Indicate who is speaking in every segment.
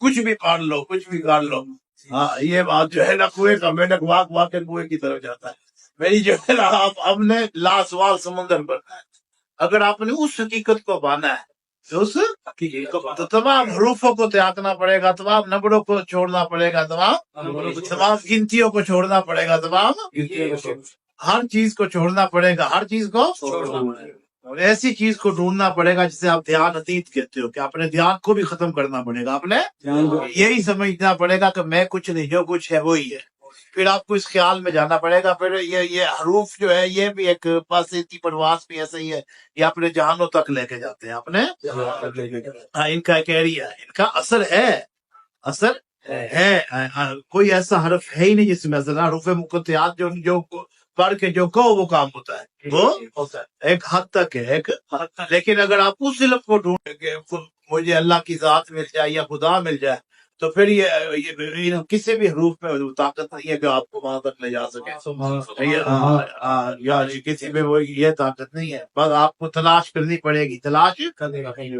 Speaker 1: کچھ بھی پڑھ لو، کچھ بھی کر لو. ہاں یہ بات جو ہے نا کنویں کا مینک واق واقع کنویں کی طرف جاتا ہے. میری جو ہے نا آپ نے لاسوال سمندر بننا ہے. اگر آپ نے اس حقیقت کو مانا ہے تو اس تو تمام حروفوں کو تیاگنا پڑے گا، تمام نمبروں کو چھوڑنا پڑے گا، تمام گنتیوں کو چھوڑنا پڑے گا، تمام ہر چیز کو چھوڑنا پڑے گا، ہر چیز کو اور ایسی چیز کو ڈھونڈنا پڑے گا جسے آپ دھیان اتیت کہتے ہو، کہ اپنے دھیان کو بھی ختم کرنا پڑے گا. آپ نے یہی سمجھنا پڑے گا کہ میں کچھ نہیں، جو کچھ ہے وہی ہے. پھر آپ کو اس خیال میں جانا پڑے گا. پھر یہ حروف جو ہے یہ بھی ایک پاسیتی پرواز بھی ایسا ہی ہے، یہ اپنے جہانوں تک لے کے جاتے ہیں. اپنے ان کا ایک ایریا ہے، ان کا اثر ہے، اثر ہے. کوئی ایسا حرف ہے ہی نہیں جس میں اثر. حروف مقطعات جو پڑھ کے جو کہو وہ کام ہوتا ہے، وہ ایک حد تک ہے، ایک لیکن اگر آپ اس علم کو ڈھونڈیں گے مجھے اللہ کی ذات مل جائے یا خدا مل جائے، تو پھر یہ کسی بھی حروف میں طاقت نہیں ہے کہ آپ کو وہاں تک لے جا سکے. یعنی کسی میں وہ یہ طاقت نہیں ہے. بس آپ کو تلاش کرنی پڑے گی، تلاش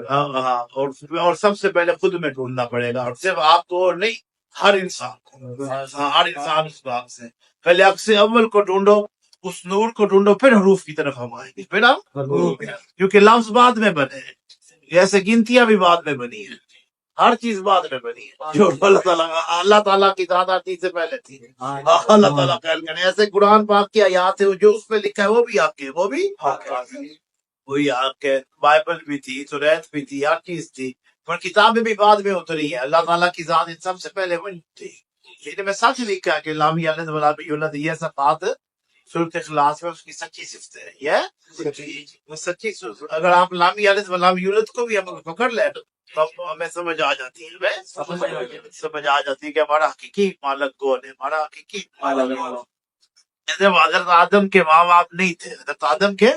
Speaker 1: اور سب سے پہلے خود میں ڈھونڈنا پڑے گا. اور صرف آپ کو نہیں، ہر انسان کو، ہر انسان اس بات سے پہلے عکس اول کو ڈھونڈو، اس نور کو ڈھونڈو، پھر حروف کی طرف ہم آئیں گے. پھر ہم کیونکہ لفظ بعد میں بنے ہیں، جیسے گنتیاں بھی بعد میں بنی ہیں، ہر چیز بعد میں بنی ہے. جو اللہ تعالیٰ کی تعداد سے پہلے تھی. اللہ تعالیٰ خیال کریں. ایسے قرآن پاک کی آیات ہے جو اس میں لکھا ہے وہ بھی آپ کے، وہ بھی وہی آپ کے. بائبل بھی تھی، توریت بھی تھی، ہر چیز تھی، پر کتابیں بھی بعد میں اتری ہیں. اللہ تعالیٰ کی ذات ان سب سے پہلے وہی تھی. لیکن میں سچ لکھا کہ لامی یولد، یہ سب بات سورۃ اخلاص میں اس کی سچی صفت ہے. یہ سچی صفت. اگر آپ لامی یالد ولام یولد کو بھی ہم پکڑ لیں تو ہمیں سمجھ آ جاتی ہے، سمجھ آ جاتی ہے کہ ہمارا حقیقی مالک کون ہے، ہمارا حقیقی مالک. حضرت آدم کے ماں باپ نہیں تھے، حضرت آدم کے،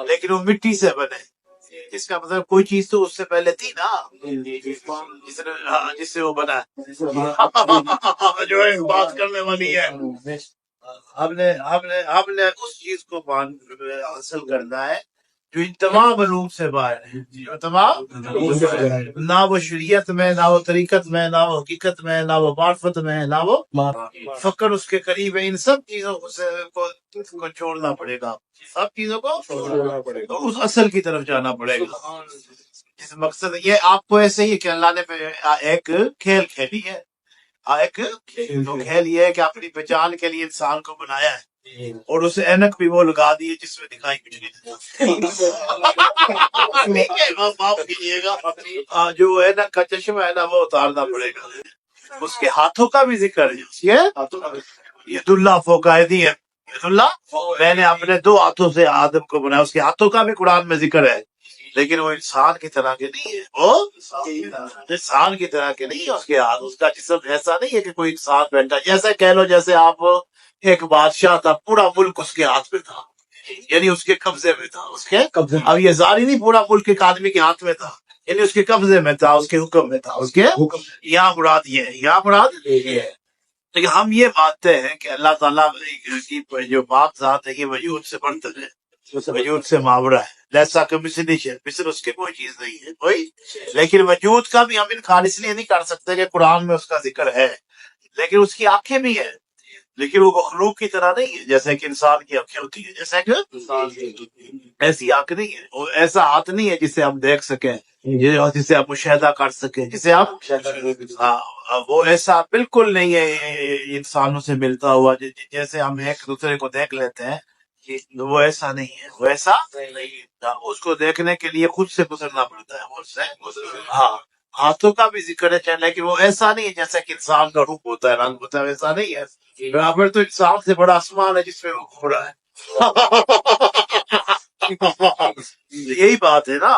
Speaker 1: لیکن وہ مٹی سے بنے. اس کا مطلب کوئی چیز تو اس سے پہلے تھی نا، جس سے وہ بنا جو ہے بات کرنے والی ہے. ہم نے اس چیز کو حاصل کرنا ہے جو ان تمام علوم سے باہر ہے، جو تمام نہ وہ شریعت میں، نہ وہ طریقت میں، نہ وہ حقیقت میں، نہ وہ معرفت میں، نہ وہ فقر اس کے قریب ہے. ان سب چیزوں کو چھوڑنا پڑے گا، سب چیزوں کو اس اصل کی طرف جانا پڑے گا. اس مقصد یہ آپ کو ایسے ہی کہ اللہ نے ایک کھیل کھیلی ہے، ایک کھیل یہ ہے کہ اپنی پہچان کے لیے انسان کو بنایا ہے، اور اسے اینک بھی وہ لگا دی ہے جس میں دکھائی کچھ نہیں معاف کیجیے گا. جو اینک کا چشمہ ہے نا وہ اتارنا پڑے گا. اس کے ہاتھوں کا بھی ذکر ہے، ید اللہ فوق ایدی ہے. ید اللہ، میں نے اپنے دو ہاتھوں سے آدم کو بنایا. اس کے ہاتھوں کا بھی قرآن میں ذکر ہے، لیکن وہ انسان کی طرح کے نہیں ہے، وہ انسان کی طرح کے نہیں ہے. اس کے ہاتھ، اس کا جسم ایسا نہیں ہے کہ کوئی انسان بیٹھا. جیسے کہہ لو جیسے آپ ایک بادشاہ تھا، پورا ملک اس کے ہاتھ میں تھا، یعنی اس کے قبضے میں تھا. اس کے اب یہ ظاہری نہیں پورا ملک ایک آدمی کے ہاتھ میں تھا، یعنی اس کے قبضے میں تھا، اس کے حکم میں تھا. اس کے یہاں مراد یہ ہے، یہاں مراد یہ ہے. لیکن ہم یہ مانتے ہیں کہ اللہ تعالیٰ کی جو پاک ذات ہے یہ وجود سے برتر ہے، وجود سے ماورا ہے. جیسا کہ مثل اس کے کوئی چیز نہیں ہے کوئی. لیکن وجود کا بھی ہم انکار اس لیے نہیں کر سکتے کہ قرآن میں اس کا ذکر ہے، لیکن اس کی آنکھیں بھی ہیں، لیکن وہ مخلوق کی طرح نہیں ہے جیسے کہ انسان کی آنکھیں ہوتی ہیں. جیسے کہ ایسی آنکھ نہیں ہے، وہ ایسا ہاتھ نہیں ہے جسے ہم دیکھ سکیں، جسے آپ مشاہدہ کر سکیں، جسے آپ وہ ایسا بالکل نہیں ہے انسانوں سے ملتا ہوا جیسے ہم ایک دوسرے کو دیکھ لیتے ہیں. وہ ایسا نہیں ہے، وہ ایسا اس کو دیکھنے کے لیے خود سے گزرنا پڑتا ہے، خود سے. ہاں، ہاتھوں کا بھی ذکر ہے، لیکن وہ ایسا نہیں ہے جیسا کہ انسان کا روپ ہوتا ہے، رنگ ہوتا ہے، ویسا نہیں ہے. برابر تو انسان سے بڑا آسمان ہے جس میں وہ گھوڑا ہے. یہی بات ہے نا.